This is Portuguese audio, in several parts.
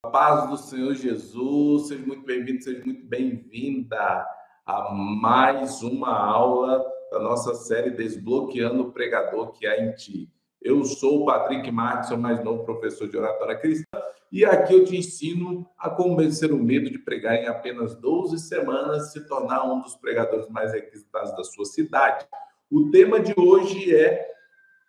A paz do Senhor Jesus, seja muito bem-vindo, seja muito bem-vinda a mais uma aula da nossa série Desbloqueando o Pregador que há em Ti. Eu sou o Patrick Marques, sou o mais novo professor de oratória cristã, e aqui eu te ensino a como vencer o medo de pregar em apenas 12 semanas e se tornar um dos pregadores mais requisitados da sua cidade. O tema de hoje é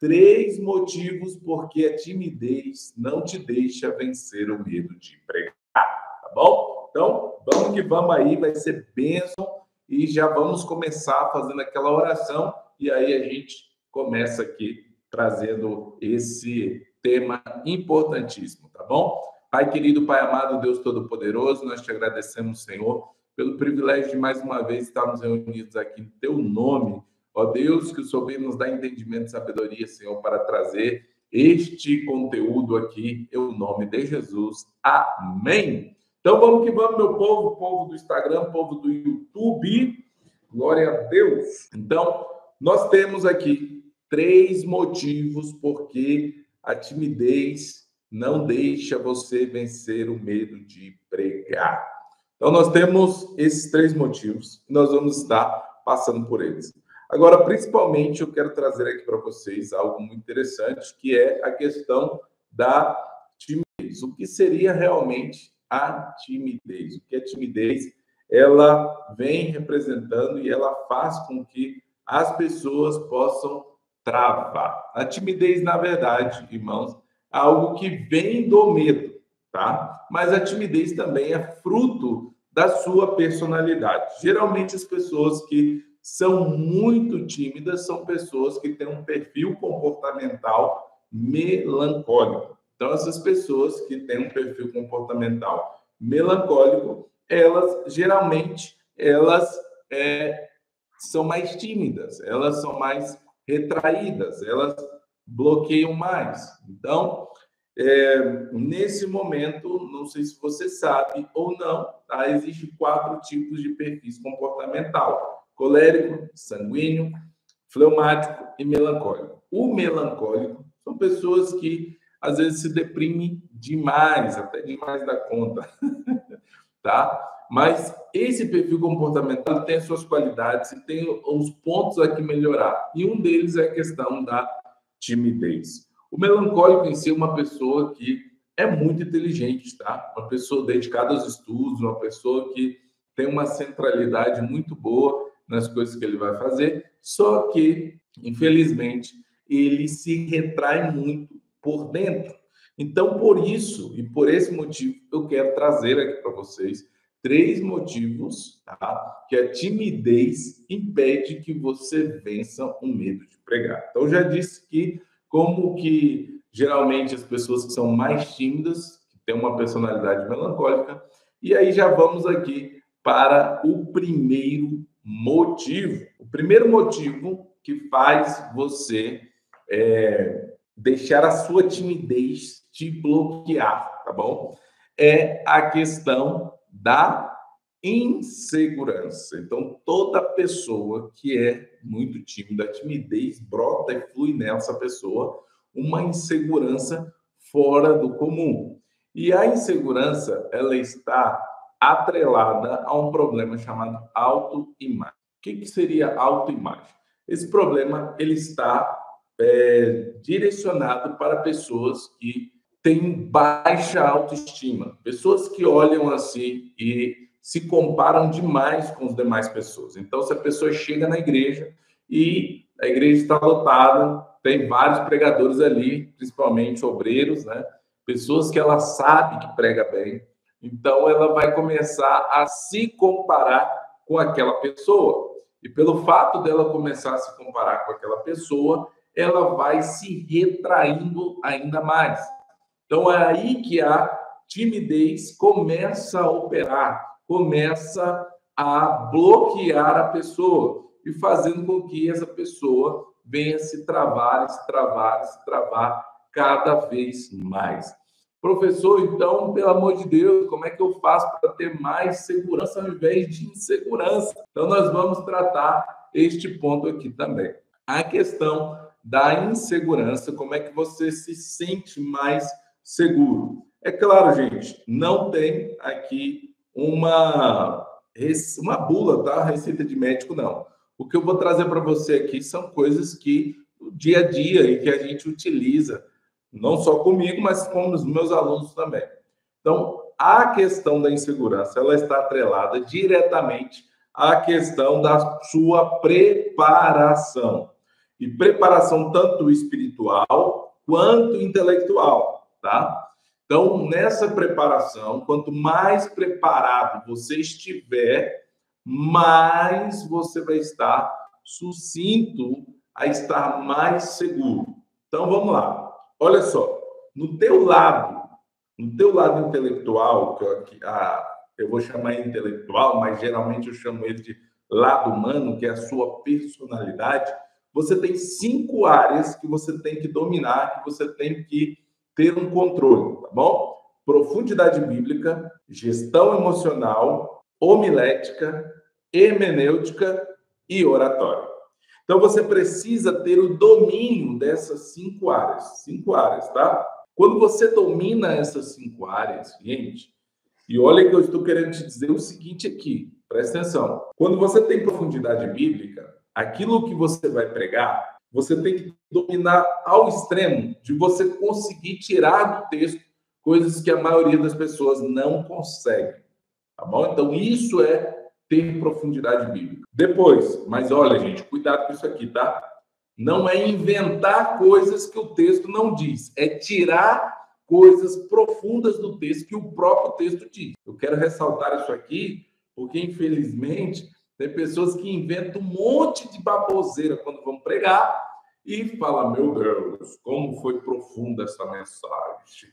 3 motivos porque a timidez não te deixa vencer o medo de pregar, tá bom? Então, vamos que vamos aí, vai ser bênção e já vamos começar fazendo aquela oração e aí a gente começa aqui trazendo esse tema importantíssimo, tá bom? Pai querido, Pai amado, Deus Todo-Poderoso, nós te agradecemos, Senhor, pelo privilégio de mais uma vez estarmos reunidos aqui em Teu nome. Ó Deus, que o Senhor venha nos dar entendimento e sabedoria, Senhor, para trazer este conteúdo aqui, em nome de Jesus. Amém. Então vamos que vamos, meu povo, povo do Instagram, povo do YouTube. Glória a Deus. Então, nós temos aqui 3 motivos porque a timidez não deixa você vencer o medo de pregar. Então, nós temos esses 3 motivos e nós vamos estar passando por eles. Agora, principalmente, eu quero trazer aqui para vocês algo muito interessante, que é a questão da timidez. O que seria realmente a timidez? O que a timidez, ela vem representando e ela faz com que as pessoas possam travar. A timidez, na verdade, irmãos, é algo que vem do medo, tá? Mas a timidez também é fruto da sua personalidade. Geralmente, as pessoas que são muito tímidas, são pessoas que têm um perfil comportamental melancólico. Então, essas pessoas que têm um perfil comportamental melancólico, elas geralmente são mais tímidas, elas são mais retraídas, elas bloqueiam mais. Então, nesse momento, não sei se você sabe ou não, tá? Existem 4 tipos de perfis comportamental: colérico, sanguíneo, fleumático e melancólico. O melancólico são pessoas que às vezes se deprimem demais, até demais da conta, tá? Mas esse perfil comportamental tem as suas qualidades e tem os pontos a que melhorar. E um deles é a questão da timidez. O melancólico em si é uma pessoa que é muito inteligente, tá? Uma pessoa dedicada aos estudos, uma pessoa que tem uma centralidade muito boa nas coisas que ele vai fazer, só que, infelizmente, ele se retrai muito por dentro. Então, por isso e por esse motivo, eu quero trazer aqui para vocês 3 motivos, tá? Que a timidez impede que você vença o medo de pregar. Então, eu já disse que como que geralmente as pessoas que são mais tímidas, que têm uma personalidade melancólica, e aí já vamos aqui para o primeiro motivo. O primeiro motivo que faz você deixar a sua timidez te bloquear, tá bom? É a questão da insegurança. Então, toda pessoa que é muito tímida, a timidez brota e flui nessa pessoa uma insegurança fora do comum. E a insegurança, ela está atrelada a um problema chamado autoimagem. O que seria autoimagem? Esse problema, ele está direcionado para pessoas que têm baixa autoestima, pessoas que olham assim e se comparam demais com as demais pessoas. Então, se a pessoa chega na igreja e a igreja está lotada, tem vários pregadores ali, principalmente obreiros, né? Pessoas que ela sabe que prega bem, então ela vai começar a se comparar com aquela pessoa. E pelo fato dela começar a se comparar com aquela pessoa, ela vai se retraindo ainda mais. Então, é aí que a timidez começa a operar, começa a bloquear a pessoa e fazendo com que essa pessoa venha se travar cada vez mais. Professor, então, pelo amor de Deus, como é que eu faço para ter mais segurança ao invés de insegurança? Então, nós vamos tratar este ponto aqui também. A questão da insegurança, como é que você se sente mais seguro? É claro, gente, não tem aqui uma bula, tá? Receita de médico, não. O que eu vou trazer para você aqui são coisas que o dia a dia e que a gente utiliza, não só comigo, mas com os meus alunos também. Então, a questão da insegurança, ela está atrelada diretamente à questão da sua preparação. E preparação tanto espiritual quanto intelectual, tá? Então, nessa preparação, quanto mais preparado você estiver, mais você vai estar sucinto a estar mais seguro. Então, vamos lá. Olha só, no teu lado intelectual, eu vou chamar ele intelectual, mas geralmente eu chamo ele de lado humano, que é a sua personalidade, você tem 5 áreas que você tem que dominar, que você tem que ter um controle, tá bom? Profundidade bíblica, gestão emocional, homilética, hermenêutica e oratória. Então, você precisa ter o domínio dessas 5 áreas. 5 áreas, tá? Quando você domina essas 5 áreas, gente, e olha que eu estou querendo te dizer o seguinte aqui, presta atenção. Quando você tem profundidade bíblica, aquilo que você vai pregar, você tem que dominar ao extremo de você conseguir tirar do texto coisas que a maioria das pessoas não consegue, tá bom? Então, isso é ter profundidade bíblica. Depois, mas olha, gente, cuidado com isso aqui, tá? Não é inventar coisas que o texto não diz, é tirar coisas profundas do texto que o próprio texto diz. Eu quero ressaltar isso aqui, porque, infelizmente, tem pessoas que inventam um monte de baboseira quando vão pregar e falam, meu Deus, como foi profunda essa mensagem.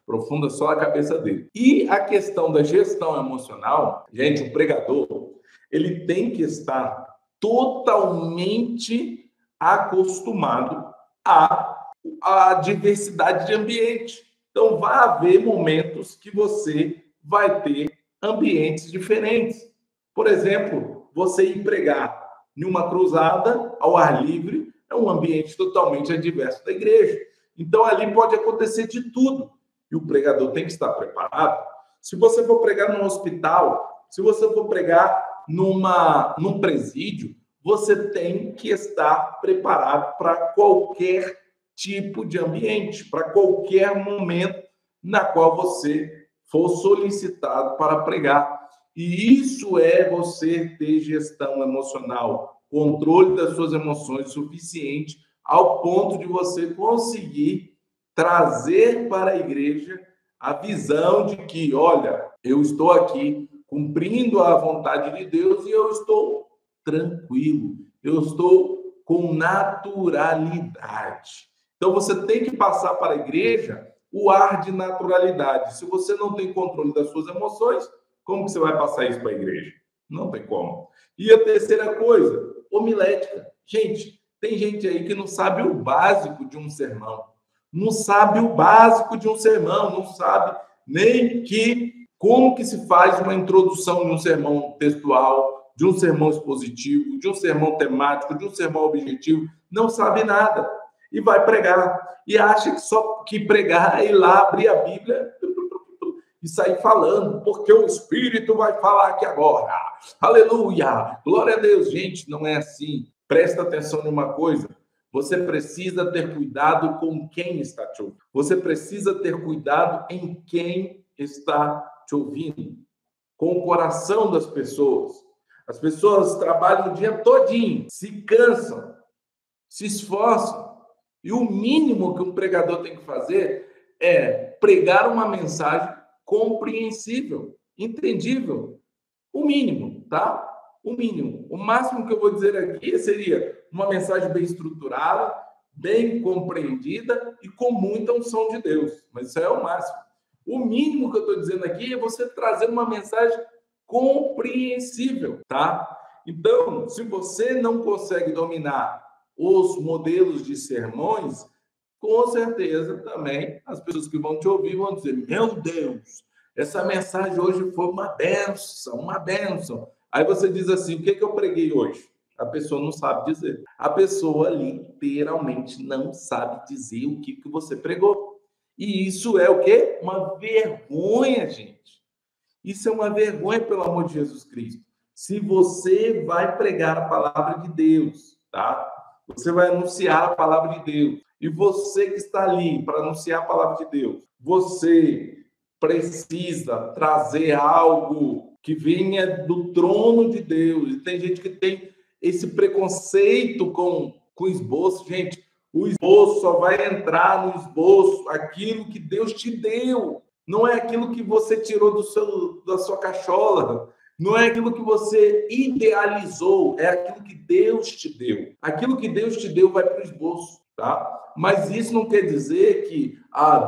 Profunda só a cabeça dele. E a questão da gestão emocional, gente, o pregador, ele tem que estar totalmente acostumado à diversidade de ambiente. Então, vai haver momentos que você vai ter ambientes diferentes. Por exemplo, você ir pregar em uma cruzada ao ar livre é um ambiente totalmente adverso da igreja. Então, ali pode acontecer de tudo. E o pregador tem que estar preparado. Se você for pregar num hospital, se você for pregar num presídio, você tem que estar preparado para qualquer tipo de ambiente, para qualquer momento na qual você for solicitado para pregar. E isso é você ter gestão emocional, controle das suas emoções suficiente ao ponto de você conseguir trazer para a igreja a visão de que, olha, eu estou aqui cumprindo a vontade de Deus e eu estou tranquilo, eu estou com naturalidade. Então, você tem que passar para a igreja o ar de naturalidade. Se você não tem controle das suas emoções, como que você vai passar isso para a igreja? Não tem como. E a terceira coisa, homilética. Gente, tem gente aí que não sabe o básico de um sermão. Não sabe o básico de um sermão, não sabe nem como que se faz uma introdução de um sermão textual, de um sermão expositivo, de um sermão temático, de um sermão objetivo, não sabe nada. E vai pregar. E acha que só que pregar é ir lá, abrir a Bíblia e sair falando, porque o Espírito vai falar aqui agora. Aleluia! Glória a Deus. Gente, não é assim. Presta atenção numa coisa. Você precisa ter cuidado com quem está te ouvindo. Você precisa ter cuidado em quem está te ouvindo. Com o coração das pessoas. As pessoas trabalham o dia todinho, se cansam, se esforçam. E o mínimo que um pregador tem que fazer é pregar uma mensagem compreensível, entendível. O mínimo, tá? O mínimo. O máximo que eu vou dizer aqui seria uma mensagem bem estruturada, bem compreendida e com muita unção de Deus. Mas isso é o máximo. O mínimo que eu estou dizendo aqui é você trazer uma mensagem compreensível, tá? Então, se você não consegue dominar os modelos de sermões, com certeza também as pessoas que vão te ouvir vão dizer, meu Deus, essa mensagem hoje foi uma bênção, uma bênção. Aí você diz assim, o que eu preguei hoje? A pessoa não sabe dizer. A pessoa literalmente não sabe dizer o que você pregou. E isso é o quê? Uma vergonha, gente. Isso é uma vergonha, pelo amor de Jesus Cristo. Se você vai pregar a palavra de Deus, tá? Você vai anunciar a palavra de Deus. E você que está ali para anunciar a palavra de Deus, você precisa trazer algo que venha do trono de Deus. E tem gente que tem esse preconceito com esboço. Gente, o esboço só vai entrar no esboço aquilo que Deus te deu. Não é aquilo que você tirou da sua cachola. Não é aquilo que você idealizou. É aquilo que Deus te deu. Aquilo que Deus te deu vai para o esboço, tá? Mas isso não quer dizer que,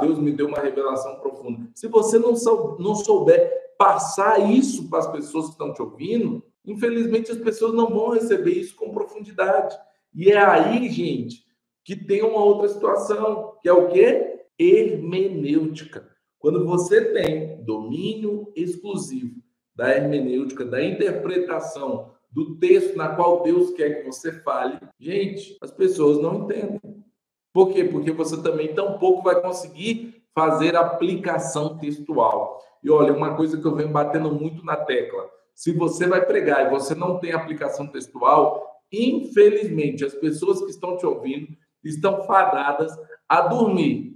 Deus me deu uma revelação profunda. Se você não souber passar isso para as pessoas que estão te ouvindo, infelizmente as pessoas não vão receber isso com profundidade. E é aí, gente, que tem uma outra situação, que é o quê? Hermenêutica. Quando você tem domínio exclusivo da hermenêutica, da interpretação do texto na qual Deus quer que você fale, gente, as pessoas não entendem. Por quê? Porque você também tampouco vai conseguir fazer aplicação textual. E olha, uma coisa que eu venho batendo muito na tecla, se você vai pregar e você não tem aplicação textual, infelizmente, as pessoas que estão te ouvindo estão fadadas a dormir.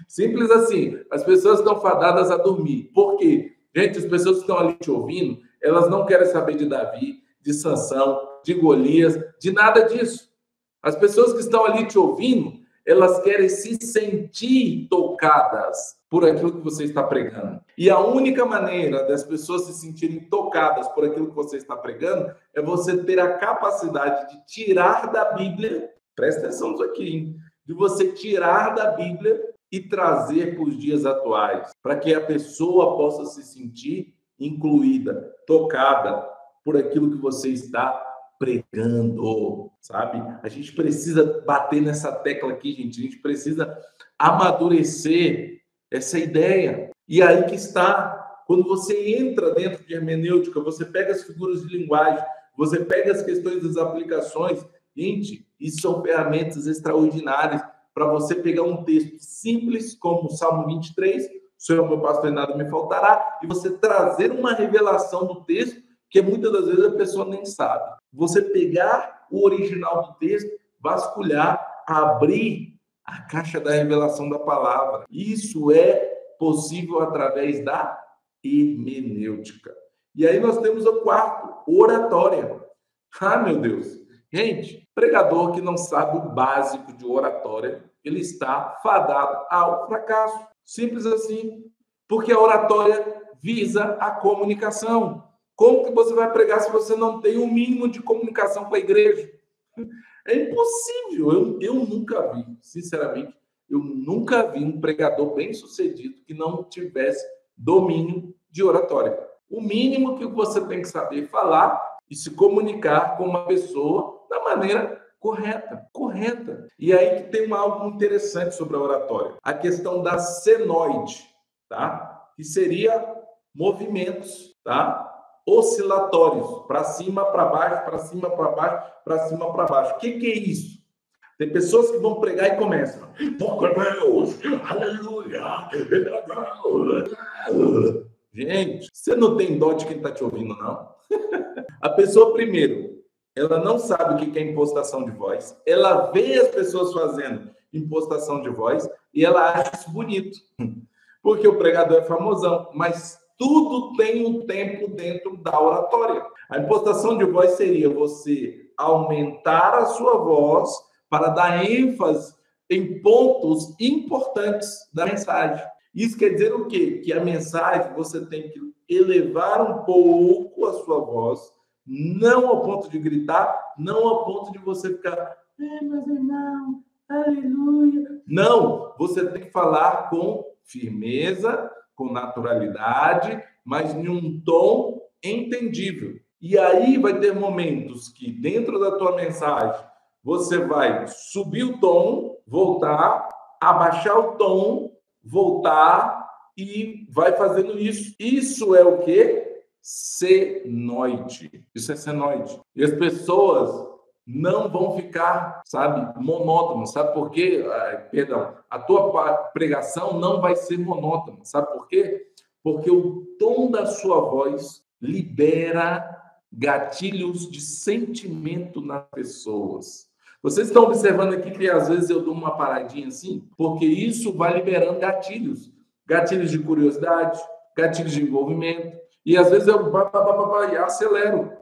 Simples assim, as pessoas estão fadadas a dormir. Por quê? Gente, as pessoas que estão ali te ouvindo, elas não querem saber de Davi, de Sansão, de Golias, de nada disso. As pessoas que estão ali te ouvindo, elas querem se sentir tocadas por aquilo que você está pregando. E a única maneira das pessoas se sentirem tocadas por aquilo que você está pregando é você ter a capacidade de tirar da Bíblia, presta atenção nisso aqui, hein? De você tirar da Bíblia e trazer para os dias atuais, para que a pessoa possa se sentir incluída, tocada por aquilo que você está pregando, sabe? A gente precisa bater nessa tecla aqui, gente. A gente precisa amadurecer essa ideia. E aí que está, quando você entra dentro de hermenêutica, você pega as figuras de linguagem, você pega as questões das aplicações. Gente, isso são ferramentas extraordinárias para você pegar um texto simples, como o Salmo 23, o Senhor meu pastor e nada me faltará, e você trazer uma revelação do texto que muitas das vezes a pessoa nem sabe. Você pegar o original do texto, vasculhar, abrir a caixa da revelação da palavra. Isso é possível através da hermenêutica. E aí nós temos o quarto, oratória. Meu Deus. Gente, pregador que não sabe o básico de oratória, ele está fadado ao fracasso. Simples assim. Porque a oratória visa a comunicação. Como que você vai pregar se você não tem o mínimo de comunicação com a igreja? É impossível. Eu nunca vi, sinceramente, eu nunca vi um pregador bem-sucedido que não tivesse domínio de oratória. O mínimo que você tem que saber falar e se comunicar com uma pessoa da maneira correta. E aí que tem algo interessante sobre a oratória. A questão da senoide, tá? Que seria movimentos, tá? Oscilatórios, para cima, para baixo, para cima, para baixo, para cima, para baixo. O que é isso? Tem pessoas que vão pregar e começam. Porque Deus, aleluia, gente, você não tem dó de quem está te ouvindo, não? A pessoa, primeiro, ela não sabe o que é impostação de voz, ela vê as pessoas fazendo impostação de voz e ela acha isso bonito. Porque o pregador é famosão, mas tudo tem um tempo dentro da oratória. A impostação de voz seria você aumentar a sua voz para dar ênfase em pontos importantes da mensagem. Isso quer dizer o quê? Que a mensagem você tem que elevar um pouco a sua voz, não ao ponto de gritar, não ao ponto de você ficar, mas irmão, aleluia. Não, você tem que falar com firmeza, com naturalidade, mas em um tom entendível. E aí vai ter momentos que dentro da tua mensagem você vai subir o tom, voltar, abaixar o tom, voltar e vai fazendo isso. Isso é o quê? Senoide. Isso é senoide. E as pessoas não vão ficar, sabe, monótonos. Sabe por quê? Perdão, a tua pregação não vai ser monótona. Sabe por quê? Porque o tom da sua voz libera gatilhos de sentimento nas pessoas. Vocês estão observando aqui que às vezes eu dou uma paradinha assim, porque isso vai liberando gatilhos. Gatilhos de curiosidade, gatilhos de envolvimento. E às vezes eu acelero.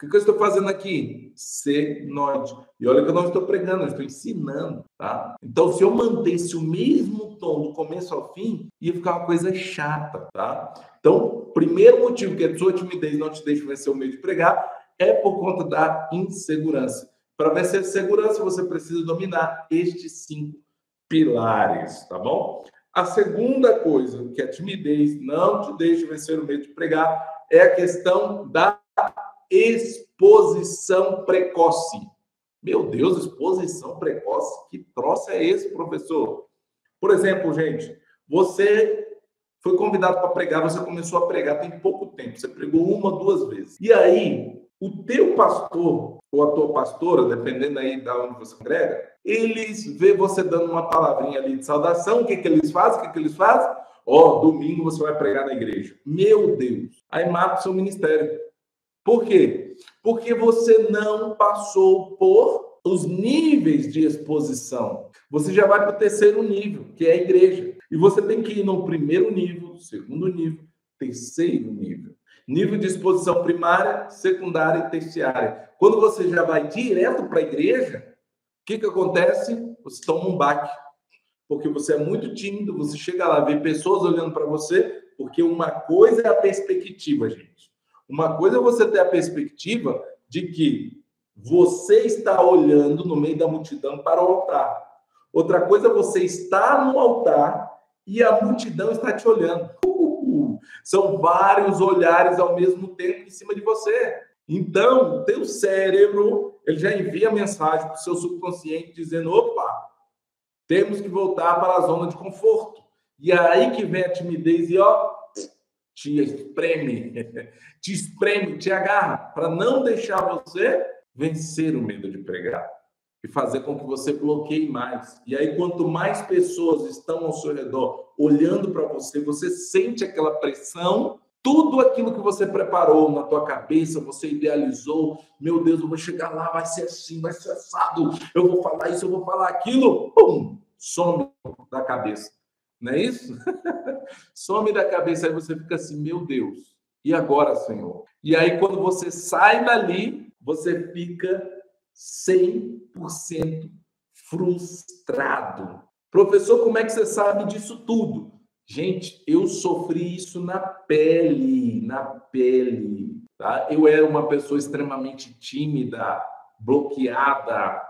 O que eu estou fazendo aqui? Senoide. E olha que eu não estou pregando, eu estou ensinando, tá? Então, se eu mantesse o mesmo tom do começo ao fim, ia ficar uma coisa chata, tá? Então, primeiro motivo que a sua timidez não te deixa vencer o medo de pregar é por conta da insegurança. Para vencer a segurança, você precisa dominar estes 5 pilares, tá bom? A segunda coisa que a timidez não te deixa vencer o medo de pregar é a questão da exposição precoce. Meu Deus, exposição precoce. Que troço é esse, professor? Por exemplo, gente, você foi convidado para pregar, você começou a pregar tem pouco tempo, você pregou 1, 2 vezes. E aí, o teu pastor ou a tua pastora, dependendo aí de onde você congrega, eles vê você dando uma palavrinha ali de saudação, o que eles fazem? Domingo você vai pregar na igreja. Meu Deus! Aí mata o seu ministério. Por quê? Porque você não passou por os níveis de exposição. Você já vai para o 3º nível, que é a igreja. E você tem que ir no 1º nível, 2º nível, 3º nível. Nível de exposição primária, secundária e terciária. Quando você já vai direto para a igreja, o que acontece? Você toma um baque. Porque você é muito tímido, você chega lá, vê pessoas olhando para você, porque uma coisa é a perspectiva, gente. Uma coisa é você ter a perspectiva de que você está olhando no meio da multidão para o altar. Outra coisa é você estar no altar e a multidão está te olhando. São vários olhares ao mesmo tempo em cima de você. Então, o teu cérebro, ele já envia mensagem para o seu subconsciente dizendo, opa, temos que voltar para a zona de conforto. E é aí que vem a timidez e, te espreme, te agarra, para não deixar você vencer o medo de pregar e fazer com que você bloqueie mais. E aí, quanto mais pessoas estão ao seu redor olhando para você, você sente aquela pressão, tudo aquilo que você preparou na tua cabeça, você idealizou, meu Deus, eu vou chegar lá, vai ser assim, vai ser assado, eu vou falar isso, eu vou falar aquilo, pum, some da cabeça. Não é isso? Some da cabeça, aí você fica assim, meu Deus, e agora, Senhor? E aí, quando você sai dali, você fica 100% frustrado. Professor, como é que você sabe disso tudo? Gente, eu sofri isso na pele, tá? Eu era uma pessoa extremamente tímida, bloqueada,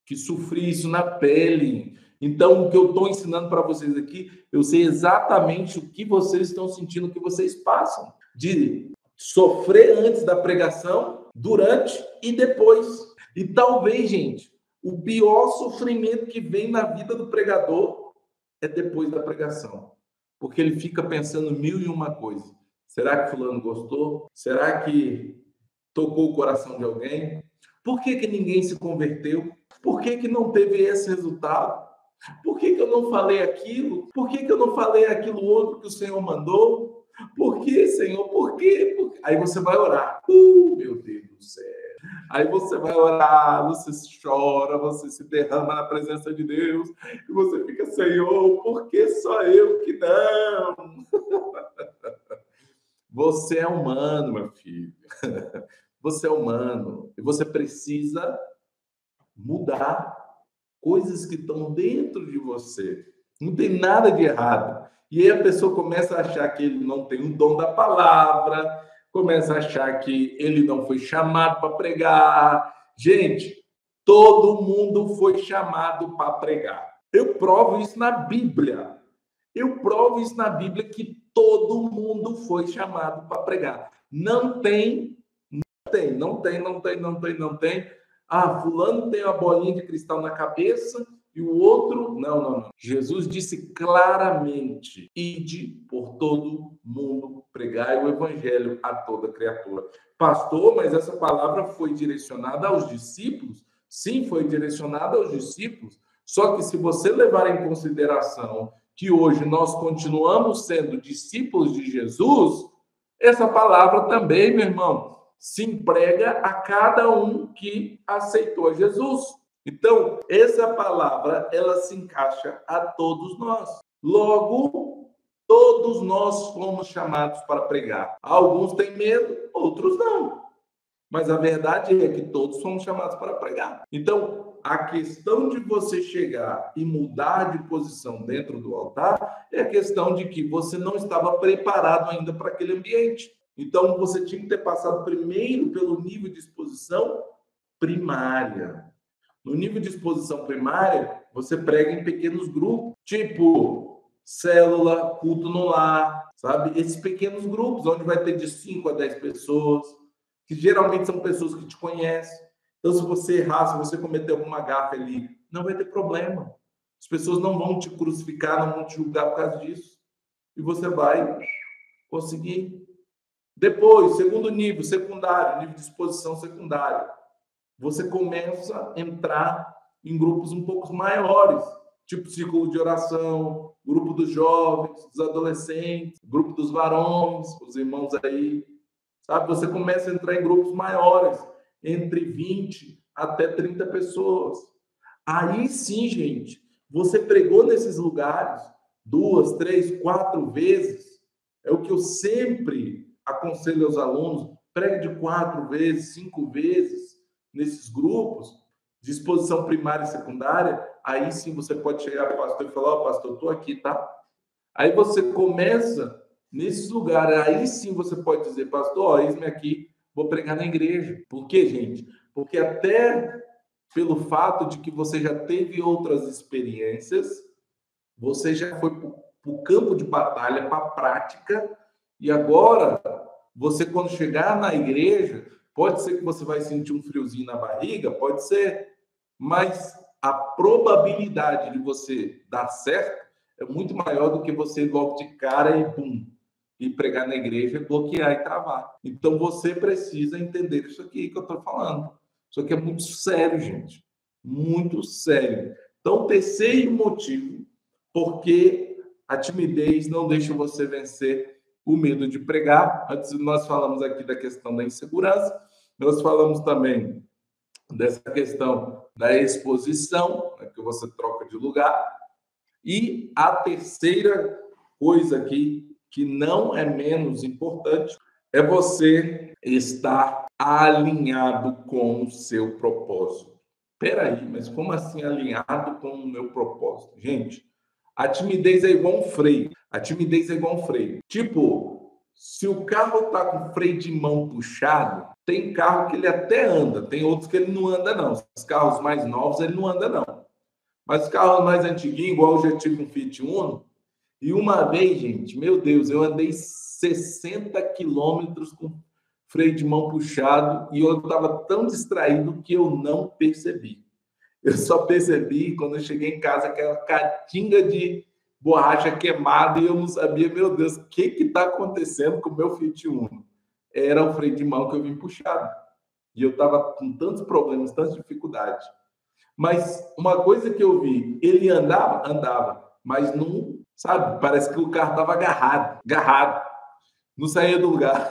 que sofri isso na pele. Então, o que eu estou ensinando para vocês aqui, eu sei exatamente o que vocês estão sentindo, o que vocês passam. De sofrer antes da pregação, durante e depois. E talvez, gente, o pior sofrimento que vem na vida do pregador é depois da pregação. Porque ele fica pensando 1001 coisas. Será que fulano gostou? Será que tocou o coração de alguém? Por que ninguém se converteu? Por que não teve esse resultado? Por que eu não falei aquilo? Por que eu não falei aquilo outro que o Senhor mandou? Por que, Senhor? Por quê? Aí você vai orar. Meu Deus do céu. Aí você vai orar, você chora, você se derrama na presença de Deus. E você fica, Senhor, por que só eu que não? Você é humano, meu filho. Você é humano. E você precisa mudar coisas que estão dentro de você. Não tem nada de errado. E aí a pessoa começa a achar que ele não tem o dom da palavra, começa a achar que ele não foi chamado para pregar. Gente, todo mundo foi chamado para pregar. Eu provo isso na Bíblia. Eu provo isso na Bíblia que todo mundo foi chamado para pregar. Não tem. Ah, fulano tem uma bolinha de cristal na cabeça e o outro, não. Jesus disse claramente: ide por todo mundo, pregai o evangelho a toda criatura. Pastor, mas essa palavra foi direcionada aos discípulos? Sim, foi direcionada aos discípulos. Só que se você levar em consideração que hoje nós continuamos sendo discípulos de Jesus, essa palavra também, meu irmão, se emprega a cada um que aceitou Jesus. Então, essa palavra, ela se encaixa a todos nós. Logo, todos nós fomos chamados para pregar. Alguns têm medo, outros não. Mas a verdade é que todos fomos chamados para pregar. Então, a questão de você chegar e mudar de posição dentro do altar é a questão de que você não estava preparado ainda para aquele ambiente. Então, você tinha que ter passado primeiro pelo nível de exposição primária. No nível de exposição primária, você prega em pequenos grupos, tipo célula, culto no lar, sabe? Esses pequenos grupos, onde vai ter de 5 a 10 pessoas, que geralmente são pessoas que te conhecem. Então, se você errar, se você cometer alguma gafe ali, não vai ter problema. As pessoas não vão te crucificar, não vão te julgar por causa disso. E você vai conseguir. Depois, segundo nível, secundário, nível de exposição secundário. Você começa a entrar em grupos um pouco maiores, tipo círculo de oração, grupo dos jovens, dos adolescentes, grupo dos varões, os irmãos aí, sabe? Você começa a entrar em grupos maiores, entre 20 até 30 pessoas. Aí sim, gente, você pregou nesses lugares 2, 3, 4 vezes. É o que eu sempre aconselho aos alunos: pregue de 4 vezes, 5 vezes nesses grupos de exposição primária e secundária. Aí sim você pode chegar para o pastor e falar: ó, pastor, eu estou aqui, tá? Aí você começa nesses lugares. Aí sim você pode dizer: pastor, ó, eis-me aqui, vou pregar na igreja. Por quê, gente? Porque até pelo fato de que você já teve outras experiências, você já foi para o campo de batalha, para a prática, e agora você, quando chegar na igreja, pode ser que você vai sentir um friozinho na barriga, pode ser, mas a probabilidade de você dar certo é muito maior do que você ir logo de cara e bum, e pregar na igreja, bloquear e travar. Então você precisa entender isso aqui que eu estou falando. Isso aqui é muito sério, gente. Muito sério. Então, terceiro motivo, porque a timidez não deixa você vencer o medo de pregar. Antes nós falamos aqui da questão da insegurança, nós falamos também dessa questão da exposição, né, que você troca de lugar. E a terceira coisa aqui, que não é menos importante, é você estar alinhado com o seu propósito. Peraí, mas como assim alinhado com o meu propósito? Gente, a timidez é igual um freio. A timidez é igual um freio. Tipo, se o carro tá com freio de mão puxado, tem carro que ele até anda, tem outros que ele não anda, não. Os carros mais novos, ele não anda, não. Mas os carros mais antiguinhos, igual eu já tive um Fiat Uno, e uma vez, gente, meu Deus, eu andei 60 quilômetros com freio de mão puxado e eu estava tão distraído que eu não percebi. Eu só percebi quando eu cheguei em casa aquela catinga de borracha queimada e eu não sabia, meu Deus, o que está acontecendo com o meu Fiat Uno? Era o freio de mão que eu vim puxado. E eu estava com tantos problemas, tantas dificuldades. Mas uma coisa que eu vi, ele andava, mas não, sabe? Parece que o carro estava agarrado, não saía do lugar.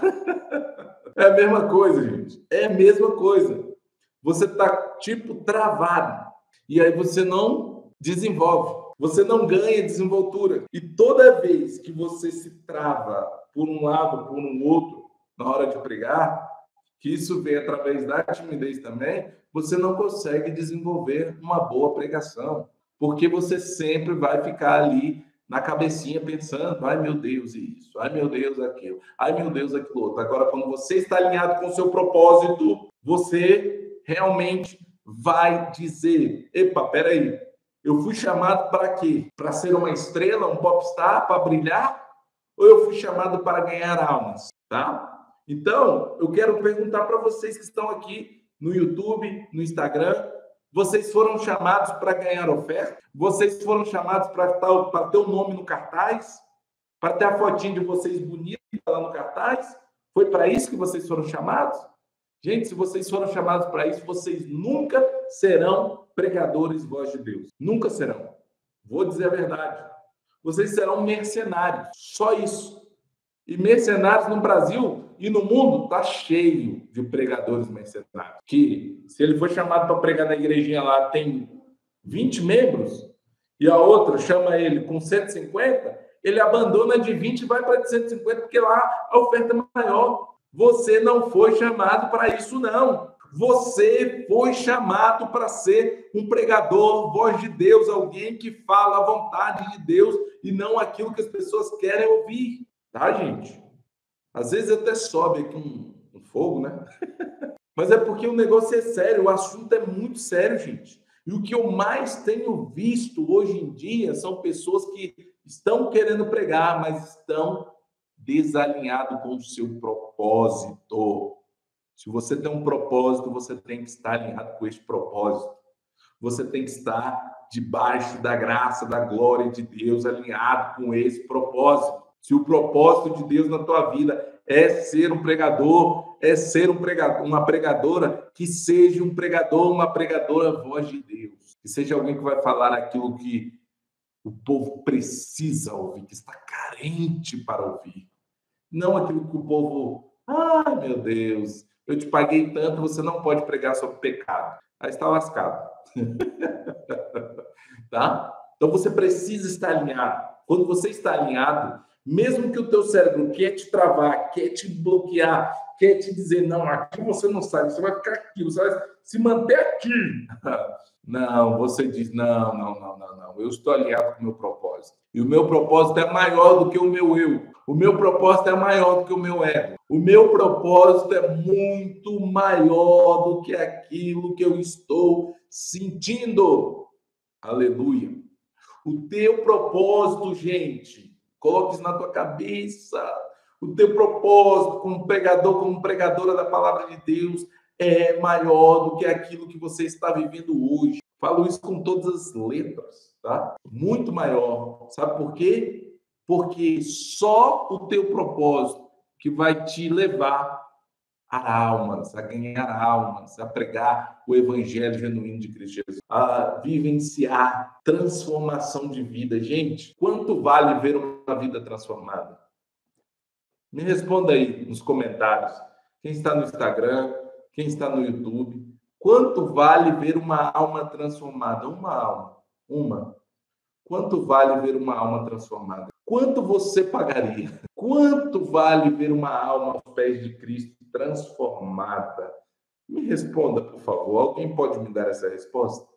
É a mesma coisa, gente. É a mesma coisa. Você está, tipo, travado. E aí você não desenvolve. Você não ganha desenvoltura. E toda vez que você se trava por um lado, por um outro, na hora de pregar, que isso vem através da timidez também, você não consegue desenvolver uma boa pregação. Porque você sempre vai ficar ali na cabecinha pensando: ai meu Deus, isso, ai meu Deus, aquilo, ai meu Deus, aquilo outro. Agora, quando você está alinhado com o seu propósito, você realmente vai dizer: epa, peraí, eu fui chamado para quê? Para ser uma estrela, um popstar, para brilhar? Ou eu fui chamado para ganhar almas? Tá? Então, eu quero perguntar para vocês que estão aqui no YouTube, no Instagram, Vocês foram chamados para ganhar oferta? Vocês foram chamados para ter o nome no cartaz? Para ter a fotinha de vocês bonita lá no cartaz? Foi para isso que vocês foram chamados? Gente, se vocês foram chamados para isso, vocês nunca serão pregadores voz de Deus. Nunca serão. Vou dizer a verdade. Vocês serão mercenários. Só isso. E mercenários no Brasil e no mundo está cheio de pregadores mercenários. Que, se ele for chamado para pregar na igrejinha lá, tem 20 membros, e a outra chama ele com 150, ele abandona de 20 e vai para de 150, porque lá a oferta é maior. Você não foi chamado para isso, não. Você foi chamado para ser um pregador, voz de Deus, alguém que fala a vontade de Deus e não aquilo que as pessoas querem ouvir. Tá, gente? Às vezes até sobe aqui um fogo, né? Mas é porque o negócio é sério, o assunto é muito sério, gente. E o que eu mais tenho visto hoje em dia são pessoas que estão querendo pregar, mas estão desalinhados com o seu propósito. Se você tem um propósito, você tem que estar alinhado com esse propósito. Você tem que estar debaixo da graça, da glória de Deus, alinhado com esse propósito. Se o propósito de Deus na tua vida é ser um pregador, é ser um pregador, uma pregadora, que seja um pregador, uma pregadora voz de Deus. Que seja alguém que vai falar aquilo que o povo precisa ouvir, que está carente para ouvir. Não aquilo que o povo, ai meu Deus, eu te paguei tanto, você não pode pregar sobre pecado. Aí está lascado. Tá? Então você precisa estar alinhado. Quando você está alinhado, mesmo que o teu cérebro quer te travar, quer te bloquear, quer te dizer, não, aqui você não sai, você vai ficar aqui, você vai se manter aqui. Não, você diz, não, eu estou alinhado com o meu propósito. E o meu propósito é maior do que o meu eu. O meu propósito é maior do que o meu ego. O meu propósito é muito maior do que aquilo que eu estou sentindo. Aleluia. O teu propósito, gente, coloque isso na tua cabeça. O teu propósito como pregador, como pregadora da palavra de Deus é maior do que aquilo que você está vivendo hoje. Falo isso com todas as letras, tá? Muito maior. Sabe por quê? Porque só o teu propósito que vai te levar a almas, a ganhar almas, a pregar o evangelho genuíno de Cristo Jesus, a vivenciar transformação de vida. Gente, quanto vale ver uma vida transformada? Me responda aí nos comentários. Quem está no Instagram, quem está no YouTube, quanto vale ver uma alma transformada? Uma alma. Uma. Quanto vale ver uma alma transformada? Quanto você pagaria? Quanto vale ver uma alma aos pés de Cristo transformada? Me responda, por favor. Alguém pode me dar essa resposta?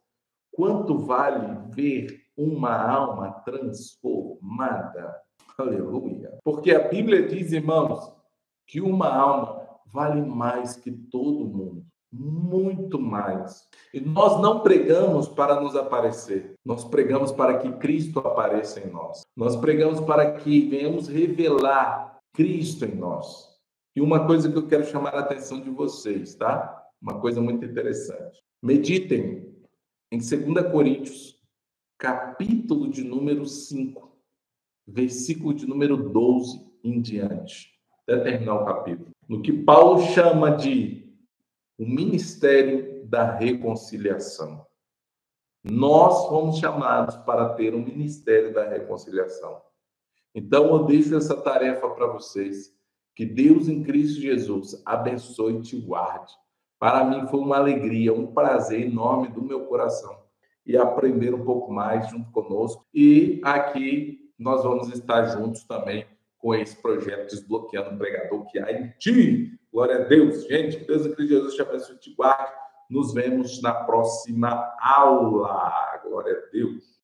Quanto vale ver uma alma transformada? Aleluia. Porque a Bíblia diz, irmãos, que uma alma vale mais que todo mundo. Muito mais. E nós não pregamos para nos aparecer. Nós pregamos para que Cristo apareça em nós. Nós pregamos para que venhamos revelar Cristo em nós. E uma coisa que eu quero chamar a atenção de vocês, tá? Uma coisa muito interessante. Meditem em 2 Coríntios, capítulo de número 5, versículo de número 12 em diante, até terminar o capítulo. No que Paulo chama de o ministério da reconciliação. Nós fomos chamados para ter um ministério da reconciliação. Então, eu deixo essa tarefa para vocês. Que Deus em Cristo Jesus abençoe e te guarde. Para mim foi uma alegria, um prazer enorme do meu coração e aprender um pouco mais junto conosco. E aqui nós vamos estar juntos também com esse projeto Desbloqueando o Pregador que há em ti. Glória a Deus. Gente, Deus em Cristo Jesus te abençoe e te guarde. Nos vemos na próxima aula. Glória a Deus.